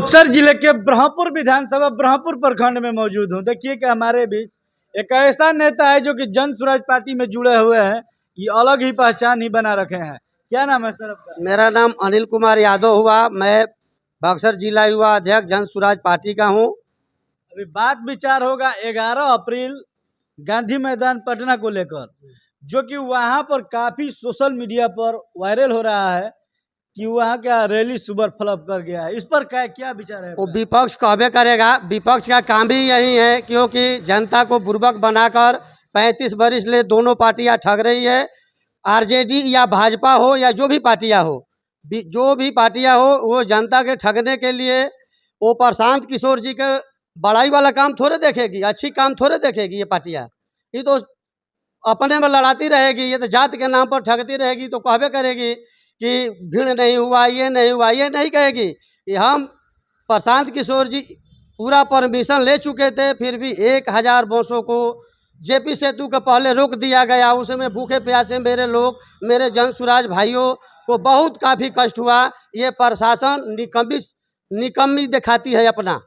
बक्सर जिले के ब्रह्मपुर विधानसभा ब्रह्मपुर प्रखंड में मौजूद हूँ। देखिए कि हमारे बीच एक ऐसा नेता है जो कि जन स्वराज पार्टी में जुड़े हुए हैं। ये अलग ही पहचान ही बना रखे हैं। क्या नाम है सर आपका? मेरा नाम अनिल कुमार यादव हुआ। मैं बक्सर जिला युवा अध्यक्ष जन स्वराज पार्टी का हूँ। अभी बात विचार होगा 11 अप्रैल गांधी मैदान पटना को लेकर, जो कि वहां पर काफी सोशल मीडिया पर वायरल हो रहा है कि वहाँ का रैली सुपर फ्लॉप कर गया है। इस पर क्या विचार है? वो विपक्ष कहबे करेगा। विपक्ष का काम भी यही है, क्योंकि जनता को बुर्बक बनाकर 35 वर्ष ले दोनों पार्टियां ठग रही है। आरजेडी या भाजपा हो या जो भी पार्टियां हो, जो भी पार्टियां हो, वो जनता के ठगने के लिए वो प्रशांत किशोर जी के बड़ाई वाला काम थोड़े देखेगी, अच्छी काम थोड़े देखेगी। ये पार्टियां ये तो अपने में लड़ाती रहेगी। ये तो जात के नाम पर ठगती रहेगी, तो कहबे करेगी कि भीड़ नहीं हुआ, ये नहीं हुआ। ये नहीं कहेगी कि हम प्रशांत किशोर जी पूरा परमिशन ले चुके थे, फिर भी 1000 बसों को जेपी सेतु के पहले रोक दिया गया। उसमें भूखे प्यासे मेरे लोग, मेरे जन स्वराज भाइयों को बहुत काफ़ी कष्ट हुआ। ये प्रशासन निकम्मी दिखाती है, अपना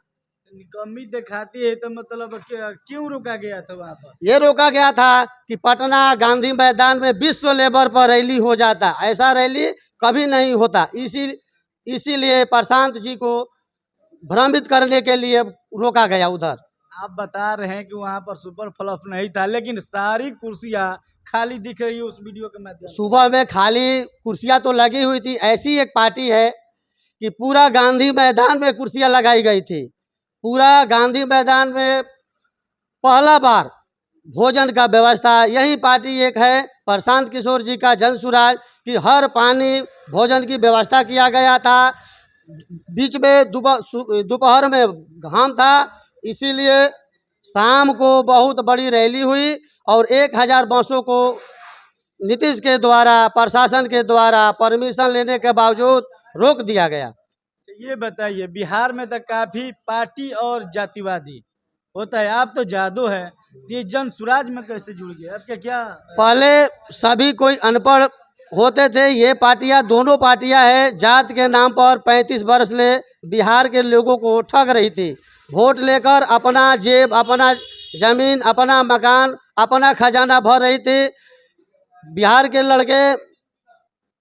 निकम्मी दिखाती है। तो मतलब क्यों रोका गया था वहाँ पर? ये रोका गया था कि पटना गांधी मैदान में विश्व लेवल पर रैली हो जाता। ऐसा रैली कभी नहीं होता। इसीलिए प्रशांत जी को भ्रमित करने के लिए रोका गया उधर। आप बता रहे हैं कि वहाँ पर सुपर फ्लॉप नहीं था, लेकिन सारी कुर्सियाँ खाली दिख रही है उस वीडियो के माध्यम से। सुबह में खाली कुर्सियाँ तो लगी हुई थी। ऐसी एक पार्टी है कि पूरा गांधी मैदान में कुर्सियाँ लगाई गई थी। पूरा गांधी मैदान में पहला बार भोजन का व्यवस्था यही पार्टी एक है, प्रशांत किशोर जी का जन स्वराज, की हर पानी भोजन की व्यवस्था किया गया था। बीच में दोपहर में घाम था, इसीलिए शाम को बहुत बड़ी रैली हुई और 1000 बसों को नीतीश के द्वारा, प्रशासन के द्वारा परमिशन लेने के बावजूद रोक दिया गया। ये बताइए, बिहार में तो काफी पार्टी और जातिवादी होता है, आप तो जादू है, तो ये जन स्वराज में कैसे जुड़ गए? आपके क्या? पहले सभी कोई अनपढ़ होते थे। ये पार्टियां, दोनों पार्टियां हैं, जात के नाम पर 35 वर्ष ले बिहार के लोगों को ठग रही थी। वोट लेकर अपना जेब, अपना जमीन, अपना मकान, अपना खजाना भर रही थी। बिहार के लड़के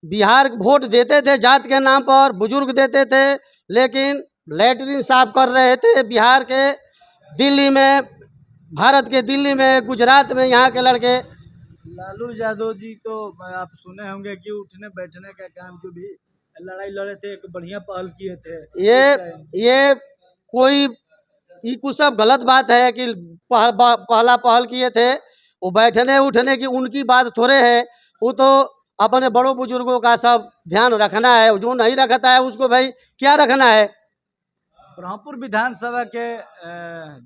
बिहार वोट देते थे जात के नाम पर, बुजुर्ग देते थे, लेकिन लैटरिन साफ कर रहे थे बिहार के। दिल्ली में, भारत के दिल्ली में, गुजरात में यहाँ के लड़के। लालू यादव जी तो आप सुने होंगे कि उठने बैठने का काम, जो भी लड़ाई लड़े थे, एक बढ़िया पहल किए थे। ये कोई ये कुछ सब गलत बात है कि पहला पहल किए थे। वो बैठने उठने की उनकी बात थोड़े है। वो तो अपने बड़ों बुजुर्गों का सब ध्यान रखना है। जो नहीं रखता है उसको भाई क्या रखना है। ब्रह्मपुर विधानसभा के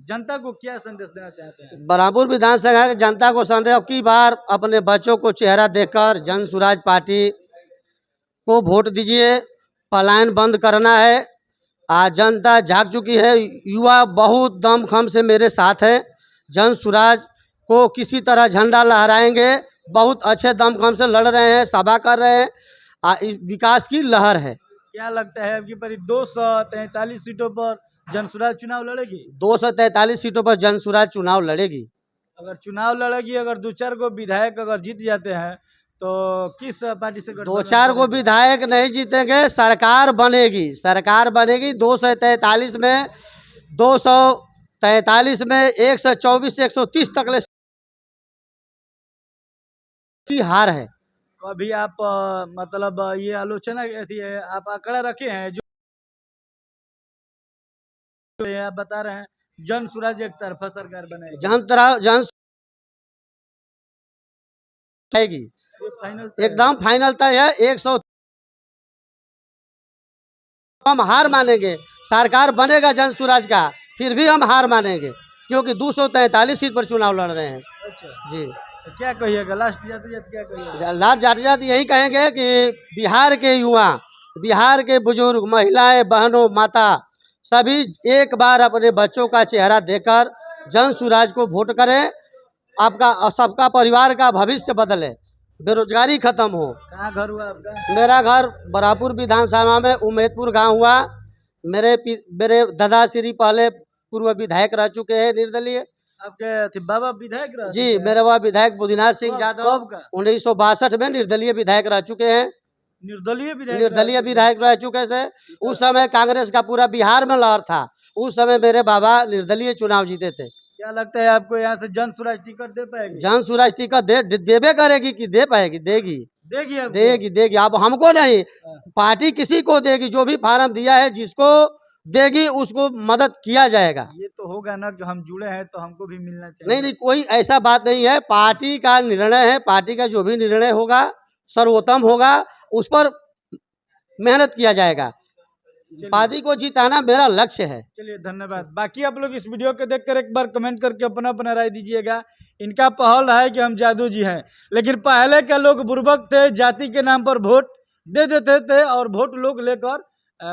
जनता को क्या संदेश देना चाहते हैं? ब्रह्मपुर विधानसभा की जनता को संदेश, की बार अपने बच्चों को चेहरा देखकर जन स्वराज पार्टी को वोट दीजिए। पलायन बंद करना है। आज जनता जाग चुकी है। युवा बहुत दमखम से मेरे साथ हैं। जन स्वराज को किसी तरह झंडा लहराएंगे। बहुत अच्छे दमखम से लड़ रहे हैं, सभा कर रहे हैं। विकास की लहर है। क्या लगता है आपकी परी 243 सीटों पर जन स्वराज चुनाव लड़ेगी? 243 सीटों पर जन स्वराज चुनाव लड़ेगी। अगर चुनाव लड़ेगी, अगर 2-4 को विधायक अगर जीत जाते हैं, तो किस पार्टी से? 2-4 को विधायक नहीं जीतेंगे, सरकार बनेगी। सरकार बनेगी 243 में, 243 में 124 से 130 तक ले हार है। कभी आप मतलब ये आलोचना थी, आप आंकड़ा रखे हैं जो आप बता रहे हैं जन स्वराज एक तरफा सरकार बनाएगी, जन एकदम फाइनल तय है। 100 हम हार मानेंगे। सरकार बनेगा जन स्वराज का, फिर भी हम हार मानेंगे, क्योंकि 243 सीट पर चुनाव लड़ रहे हैं। अच्छा जी, तो क्या कहिएगा लास्ट जाते जाते, क्या कहिएगा? लास्ट जाते जाते यही कहेंगे कि बिहार के युवा, बिहार के बुजुर्ग, महिलाएं, बहनों, माता, सभी एक बार अपने बच्चों का चेहरा देखकर जन स्वराज को वोट करें। आपका, सबका परिवार का भविष्य बदले, बेरोजगारी खत्म हो। कहाँ घर हुआ आपका? मेरा घर बरापुर विधानसभा में उम्मेदपुर गांव हुआ। मेरे दादाश्री पहले पूर्व विधायक रह चुके हैं निर्दलीय। आपके बाबा विधायक रह जी, चुके हैं? मेरे वह विधायक बुधिनाथ सिंह कब यादव का? 1962 में निर्दलीय विधायक रह चुके हैं। निर्दलीय विधायक निर्दलीय रह चुके हैं। विधायक रह चुके थे। उस समय कांग्रेस का पूरा बिहार में लहर था। उस समय मेरे बाबा निर्दलीय चुनाव जीते थे। क्या लगता है आपको यहाँ से जन स्वराज टिकट दे पाएगी? जन स्वराज टिकट देबे करेगी कि दे पाएगी? देगी, देगी आपको? देगी। अब हमको नहीं, हाँ। पार्टी किसी को देगी, जो भी फार्म दिया है जिसको देगी उसको मदद किया जाएगा। ये तो होगा ना कि हम जुड़े हैं तो हमको भी मिलना चाहिए। नहीं, कोई ऐसा बात नहीं है। पार्टी का निर्णय है, पार्टी का जो भी निर्णय होगा सर्वोत्तम होगा, उस पर मेहनत किया जाएगा। पार्टी को जिताना मेरा लक्ष्य है। चलिए धन्यवाद। बाकी आप लोग इस वीडियो को देखकर एक बार कमेंट करके अपना अपना राय दीजिएगा। इनका पहल है कि हम जादू जी हैं, लेकिन पहले के लोग बुर्बक थे, जाति के नाम पर वोट दे देते थे और वोट लोग लेकर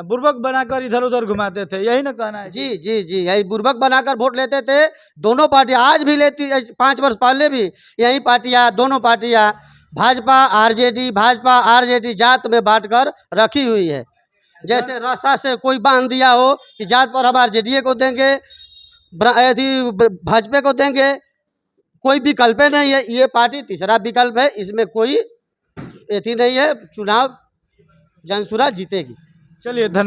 बुर्बक बनाकर इधर उधर घुमाते थे। यही ना कहना है? जी जी जी, यही बुर्बक बनाकर वोट लेते थे। दोनों पार्टी आज भी लेती, 5 वर्ष पहले भी यही पार्टियां, दोनों पार्टियां भाजपा आरजेडी जात में बांटकर रखी हुई है। जैसे रास्ता से कोई बांध दिया हो कि जात पर हम आरजेडी को देंगे, भाजपा को देंगे, कोई विकल्प नहीं है। ये पार्टी तीसरा विकल्प है, इसमें कोई एथी नहीं है। चुनाव जनसुरा जीतेगी। चलिए धन्यवाद।